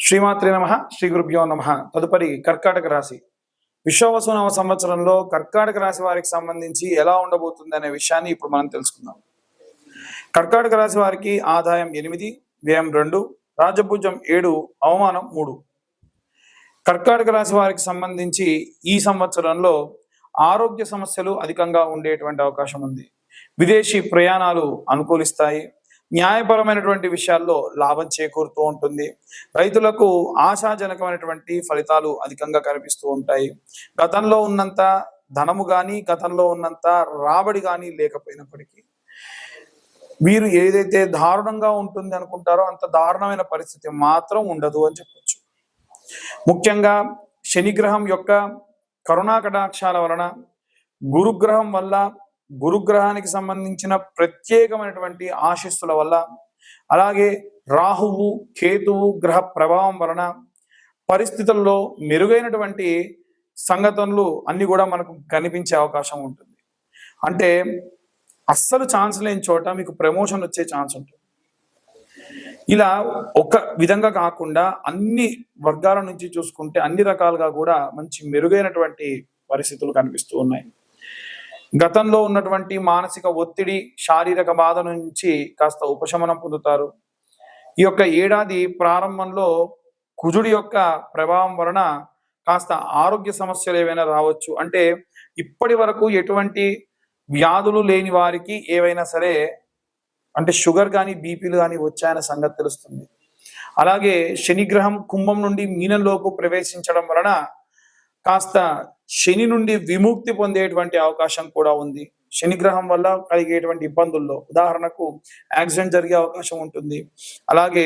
శ్రీమాత్రే నమ. శ్రీ గురుభ్యో నమ. తదుపరి కర్కాటక రాశి. విశ్వవసునవ సంవత్సరంలో కర్కాటక రాశి వారికి సంబంధించి ఎలా ఉండబోతుంది అనే విషయాన్ని ఇప్పుడు మనం తెలుసుకుందాం. కర్కాటక రాశి వారికి ఆదాయం 8, వ్యయం 2, రాజభుజం 7, అవమానం 3. కర్కాటక రాశి వారికి సంబంధించి ఈ సంవత్సరంలో ఆరోగ్య సమస్యలు అధికంగా ఉండేటువంటి అవకాశం ఉంది. విదేశీ ప్రయాణాలు అనుకూలిస్తాయి. న్యాయపరమైనటువంటి విషయాల్లో లాభం చేకూరుతూ ఉంటుంది. రైతులకు ఆశాజనకమైనటువంటి ఫలితాలు అధికంగా కనిపిస్తూ ఉంటాయి. గతంలో ఉన్నంత ధనము కానీ గతంలో ఉన్నంత రాబడి కానీ లేకపోయినప్పటికీ వీరు ఏదైతే దారుణంగా ఉంటుంది అనుకుంటారో అంత దారుణమైన పరిస్థితి మాత్రం ఉండదు అని చెప్పొచ్చు. ముఖ్యంగా శనిగ్రహం యొక్క కరుణా కటాక్షాల వలన, గురుగ్రహం వల్ల, గురుగ్రహానికి సంబంధించిన ప్రత్యేకమైనటువంటి ఆశీస్సుల వల్ల, అలాగే రాహువు కేతువు గ్రహ ప్రభావం వలన పరిస్థితుల్లో మెరుగైనటువంటి సంఘటనలు అన్ని కూడా మనకు కనిపించే అవకాశం ఉంటుంది. అంటే అస్సలు ఛాన్స్ లేని చోట మీకు ప్రమోషన్ వచ్చే ఛాన్స్ ఉంటుంది. ఇలా ఒక విధంగా కాకుండా అన్ని వర్గాల నుంచి చూసుకుంటే అన్ని రకాలుగా కూడా మంచి మెరుగైనటువంటి పరిస్థితులు కనిపిస్తూ ఉన్నాయి. గతంలో ఉన్నటువంటి మానసిక ఒత్తిడి, శారీరక బాధ నుంచి కాస్త ఉపశమనం పొందుతారు. ఈ యొక్క ఏడాది ప్రారంభంలో కుజుడి యొక్క ప్రభావం వలన కాస్త ఆరోగ్య సమస్యలు ఏవైనా రావచ్చు. అంటే ఇప్పటి వరకు ఎటువంటి వ్యాధులు లేని వారికి ఏవైనా సరే, అంటే షుగర్ కానీ బీపీలు కానీ వచ్చాయన్న సంగతి తెలుస్తుంది. అలాగే శనిగ్రహం కుంభం నుండి మీనంలోకి ప్రవేశించడం వలన కాస్త శని నుండి విముక్తి పొందేటువంటి అవకాశం కూడా ఉంది. శనిగ్రహం వల్ల కలిగేటువంటి ఇబ్బందుల్లో ఉదాహరణకు యాక్సిడెంట్ జరిగే అవకాశం ఉంటుంది. అలాగే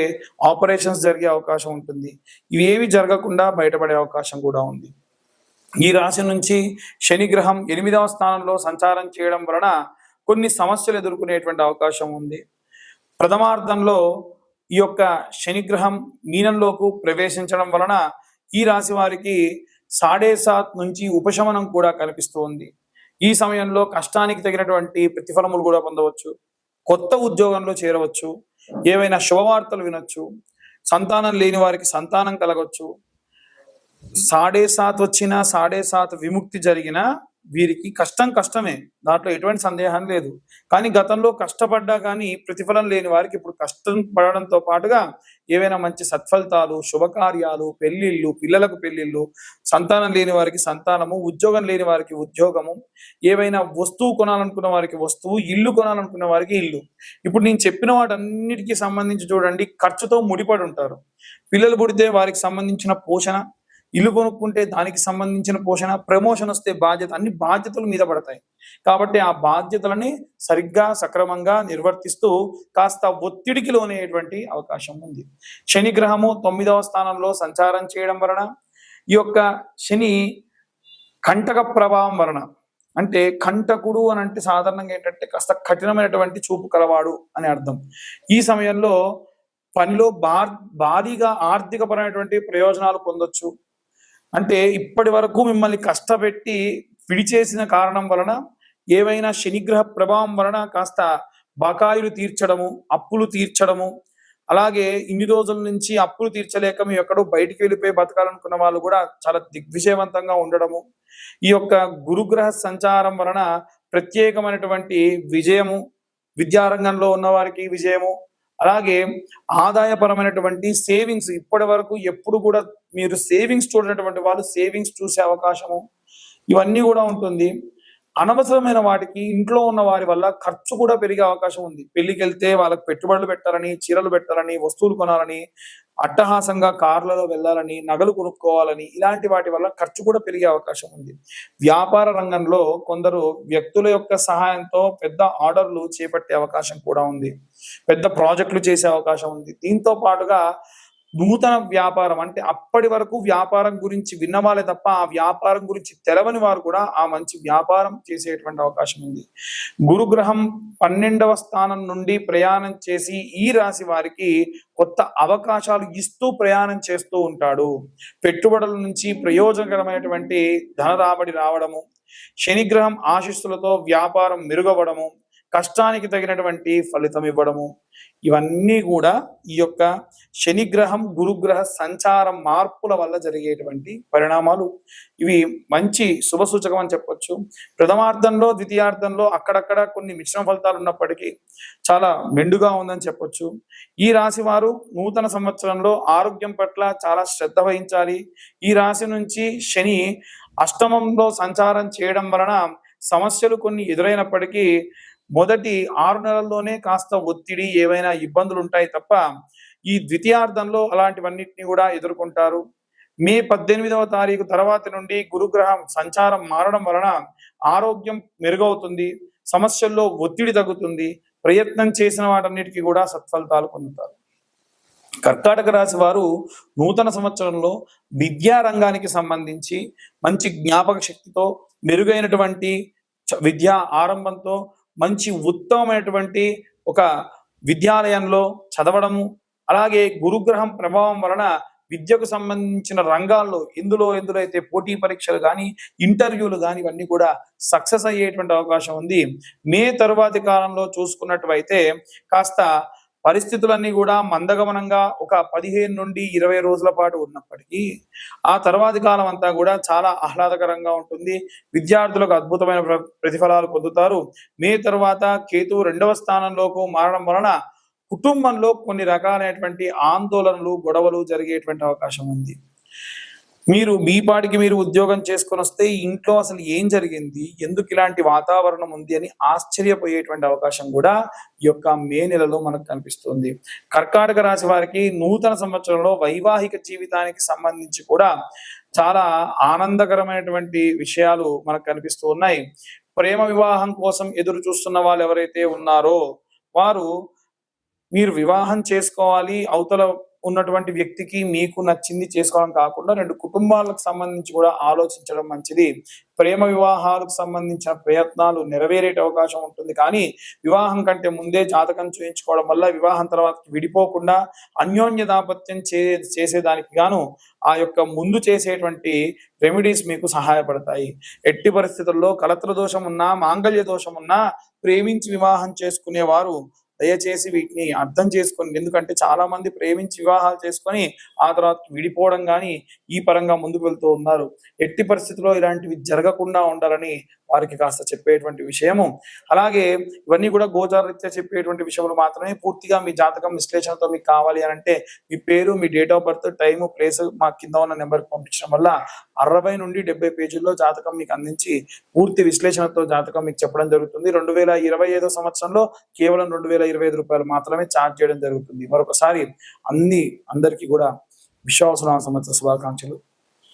ఆపరేషన్స్ జరిగే అవకాశం ఉంటుంది. ఇవేవి జరగకుండా బయటపడే అవకాశం కూడా ఉంది. ఈ రాశి నుంచి శనిగ్రహం 8వ స్థానంలో సంచారం చేయడం వలన కొన్ని సమస్యలు ఎదుర్కొనేటువంటి అవకాశం ఉంది. ప్రథమార్థంలో ఈ యొక్క శనిగ్రహం మీనంలోకి ప్రవేశించడం వలన ఈ రాశి వారికి 7.5 నుంచి ఉపశమనం కూడా కనిపిస్తుంది. ఈ సమయంలో కష్టానికి తగినటువంటి ప్రతిఫలములు కూడా పొందవచ్చు. కొత్త ఉద్యోగంలో చేరవచ్చు. ఏవైనా శుభవార్తలు వినొచ్చు. సంతానం లేని వారికి సంతానం కలగవచ్చు. 7.5 వచ్చినా 7.5 విముక్తి జరిగినా వీరికి కష్టమే, దాంట్లో ఎటువంటి సందేహం లేదు. కానీ గతంలో కష్టపడ్డా కానీ ప్రతిఫలం లేని వారికి ఇప్పుడు కష్టం పడడంతో పాటుగా ఏవైనా మంచి సత్ఫలితాలు, శుభకార్యాలు, పెళ్లిళ్ళు, పిల్లలకు పెళ్లిళ్ళు, సంతానం లేని వారికి సంతానము, ఉద్యోగం లేని వారికి ఉద్యోగము, ఏవైనా వస్తువు కొనాలనుకున్న వారికి వస్తువు, ఇల్లు కొనాలనుకున్న వారికి ఇల్లు. ఇప్పుడు నేను చెప్పిన వాటన్నిటికీ సంబంధించి చూడండి, ఖర్చుతో ముడిపడి ఉంటారు. పిల్లలు పుడితే వారికి సంబంధించిన పోషణ, ఇల్లు కొనుక్కుంటే దానికి సంబంధించిన పోషణ, ప్రమోషన్ వస్తే బాధ్యత, అన్ని బాధ్యతలు మీద పడతాయి. కాబట్టి ఆ బాధ్యతలని సరిగ్గా సక్రమంగా నిర్వర్తిస్తూ కాస్త ఒత్తిడికి లోనేటువంటి అవకాశం ఉంది. శనిగ్రహము 9వ స్థానంలో సంచారం చేయడం వలన ఈ యొక్క శని కంటక ప్రభావం వలన, అంటే కంటకుడు అని అంటే సాధారణంగా ఏంటంటే కాస్త కఠినమైనటువంటి చూపు కలవాడు అని అర్థం. ఈ సమయంలో పనిలో భారీగా ఆర్థిక పరమైనటువంటి ప్రయోజనాలు పొందొచ్చు. అంటే ఇప్పటి వరకు మిమ్మల్ని కష్టపెట్టి విడిచేసిన కారణం వలన, ఏవైనా శనిగ్రహ ప్రభావం వలన కాస్త బకాయిలు తీర్చడము, అప్పులు తీర్చడము, అలాగే ఇన్ని రోజుల నుంచి అప్పులు తీర్చలేక మేము ఎక్కడో బయటికి వెళ్ళిపోయి బతకాలనుకున్న వాళ్ళు కూడా చాలా దిగ్విజయవంతంగా ఉండడము, ఈ యొక్క గురుగ్రహ సంచారం వలన ప్రత్యేకమైనటువంటి విజయము, విద్యారంగంలో ఉన్న వారికి విజయము, అలాగే ఆదాయపరమైనటువంటి సేవింగ్స్, ఇప్పటి వరకు ఎప్పుడు కూడా మీరు సేవింగ్స్ చూడనటువంటి వాళ్ళు సేవింగ్స్ చూసే అవకాశము, ఇవన్నీ కూడా ఉంటుంది. అనవసరమైన వాటికి ఇంట్లో ఉన్న వారి వల్ల ఖర్చు కూడా పెరిగే అవకాశం ఉంది. పెళ్లికి వెళ్తే వాళ్ళకి పెట్టుబడులు పెట్టాలని, చీరలు పెట్టాలని, వస్తువులు కొనాలని, అట్టహాసంగా కార్లలో వెళ్ళాలని, నగలు కొనుక్కోవాలని, ఇలాంటి వాటి వల్ల ఖర్చు కూడా పెరిగే అవకాశం ఉంది. వ్యాపార రంగంలో కొందరు వ్యక్తుల యొక్క సహాయంతో పెద్ద ఆర్డర్లు చేపట్టే అవకాశం కూడా ఉంది. పెద్ద ప్రాజెక్టులు చేసే అవకాశం ఉంది. దీంతో పాటుగా నూతన వ్యాపారం, అంటే అప్పటి వరకు వ్యాపారం గురించి విన్నవాళ్ళే తప్ప ఆ వ్యాపారం గురించి తెలవని వారు కూడా ఆ మంచి వ్యాపారం చేసేటువంటి అవకాశం ఉంది. గురుగ్రహం 12వ స్థానం నుండి ప్రయాణం చేసి ఈ రాశి వారికి కొత్త అవకాశాలు ఇస్తూ ప్రయాణం చేస్తూ ఉంటాడు. పెట్టుబడుల నుంచి ప్రయోజనకరమైనటువంటి ధన రాబడి రావడము, శనిగ్రహం ఆశీస్సులతో వ్యాపారం మెరుగవడము, కష్టానికి తగినటువంటి ఫలితం ఇవ్వడము, ఇవన్నీ కూడా ఈ యొక్క శనిగ్రహం గురుగ్రహ సంచారం మార్పుల వల్ల జరిగేటువంటి పరిణామాలు. ఇవి మంచి శుభ సూచకం అని చెప్పొచ్చు. ప్రథమార్థంలో ద్వితీయార్థంలో అక్కడక్కడ కొన్ని మిశ్రమ ఫలితాలు ఉన్నప్పటికీ చాలా మెండుగా ఉందని చెప్పొచ్చు. ఈ రాశి వారు నూతన సంవత్సరంలో ఆరోగ్యం పట్ల చాలా శ్రద్ధ వహించాలి. ఈ రాశి నుంచి శని అష్టమంలో సంచారం చేయడం వలన సమస్యలు కొన్ని ఎదురైనప్పటికీ మొదటి 6 నెలల్లోనే కాస్త ఒత్తిడి ఏవైనా ఇబ్బందులు ఉంటాయి తప్ప ఈ ద్వితీయార్థంలో అలాంటివన్నిటిని కూడా ఎదుర్కొంటారు. మే 18వ తారీఖు తర్వాత నుండి గురుగ్రహం సంచారం మారడం వలన ఆరోగ్యం మెరుగవుతుంది, సమస్యల్లో ఒత్తిడి తగ్గుతుంది, ప్రయత్నం చేసిన వాటన్నిటికీ కూడా సత్ఫలితాలు పొందుతారు. కర్కాటక రాశి వారు నూతన సంవత్సరంలో విద్యా రంగానికి సంబంధించి మంచి జ్ఞాపక శక్తితో మెరుగైనటువంటి విద్యా ఆరంభంతో మంచి ఉత్తమమైనటువంటి ఒక విద్యాలయంలో చదవడము, అలాగే గురుగ్రహం ప్రభావం వలన విద్యకు సంబంధించిన రంగాల్లో ఎందులో అయితే పోటీ పరీక్షలు కానీ ఇంటర్వ్యూలు కానీ ఇవన్నీ కూడా సక్సెస్ అయ్యేటువంటి అవకాశం ఉంది. మే తరువాతి కాలంలో చూసుకున్నట్లయితే కాస్త పరిస్థితులన్నీ కూడా మందగమనంగా ఒక 15 నుండి 20 రోజుల పాటు ఉన్నప్పటికీ ఆ తర్వాతి కాలం అంతా కూడా చాలా ఆహ్లాదకరంగా ఉంటుంది. విద్యార్థులకు అద్భుతమైన ప్రతిఫలాలు పొందుతారు. మే తర్వాత కేతు 2వ స్థానంలోకి మారడం వలన కుటుంబంలో కొన్ని రకాలైనటువంటి ఆందోళనలు గొడవలు జరిగేటువంటి అవకాశం ఉంది. మీరు మీ పాటికి మీరు ఉద్యోగం చేసుకొని వస్తే ఇంట్లో అసలు ఏం జరిగింది, ఎందుకు ఇలాంటి వాతావరణం ఉంది అని ఆశ్చర్యపోయేటువంటి అవకాశం కూడా ఈ యొక్క మే నెలలో మనకు కనిపిస్తుంది. కర్కాటక రాశి వారికి నూతన సంవత్సరంలో వైవాహిక జీవితానికి సంబంధించి కూడా చాలా ఆనందకరమైనటువంటి విషయాలు మనకు కనిపిస్తూ ఉన్నాయి. ప్రేమ వివాహం కోసం ఎదురు చూస్తున్న వాళ్ళు ఎవరైతే ఉన్నారో వారు మీరు వివాహం చేసుకోవాలి, అవతల ఉన్నటువంటి వ్యక్తికి మీకు నచ్చింది చేసుకోవడం కాకుండా 2 కుటుంబాలకు సంబంధించి కూడా ఆలోచించడం మంచిది. ప్రేమ వివాహాలకు సంబంధించిన ప్రయత్నాలు నెరవేరే అవకాశం ఉంటుంది. కానీ వివాహం కంటే ముందే జాతకం చూయించుకోవడం వల్ల వివాహం తర్వాత విడిపోకుండా అన్యోన్య దాంపత్యం చేసేదానికి గాను ఆ యొక్క ముందు చేసేటువంటి రెమెడీస్ మీకు సహాయపడతాయి. ఎట్టి పరిస్థితుల్లో కలత్ర దోషం ఉన్నా, మాంగళ్య దోషం ఉన్నా ప్రేమించి వివాహం చేసుకునేవారు దయచేసి వీటిని అర్థం చేసుకోండి. ఎందుకంటే చాలా మంది ప్రేమించి వివాహాలు చేసుకొని ఆ తర్వాత విడిపోవడం కానీ ఈ పరంగా ముందుకు వెళ్తూ ఉన్నారు. ఎట్టి పరిస్థితుల్లో ఇలాంటివి జరగకుండా ఉండాలని వారికి కాస్త చెప్పేటువంటి విషయము. అలాగే ఇవన్నీ కూడా గోచారరీత్యా చెప్పేటువంటి విషయములు మాత్రమే. పూర్తిగా మీ జాతకం విశ్లేషణతో మీకు కావాలి అని అంటే మీ పేరు, మీ date of birth, time, place మా కింద ఉన్న నెంబర్కి పంపించడం వల్ల 60 నుండి 70 పేజీల్లో జాతకం మీకు అందించి పూర్తి విశ్లేషణతో జాతకం మీకు చెప్పడం జరుగుతుంది. 2025 సంవత్సరంలో కేవలం 2025 రూపాయలు మాత్రమే ఛార్జ్ చేయడం జరుగుతుంది. మరొకసారి అందరికీ కూడా విశ్వావసునామ సంవత్సర శుభాకాంక్షలు.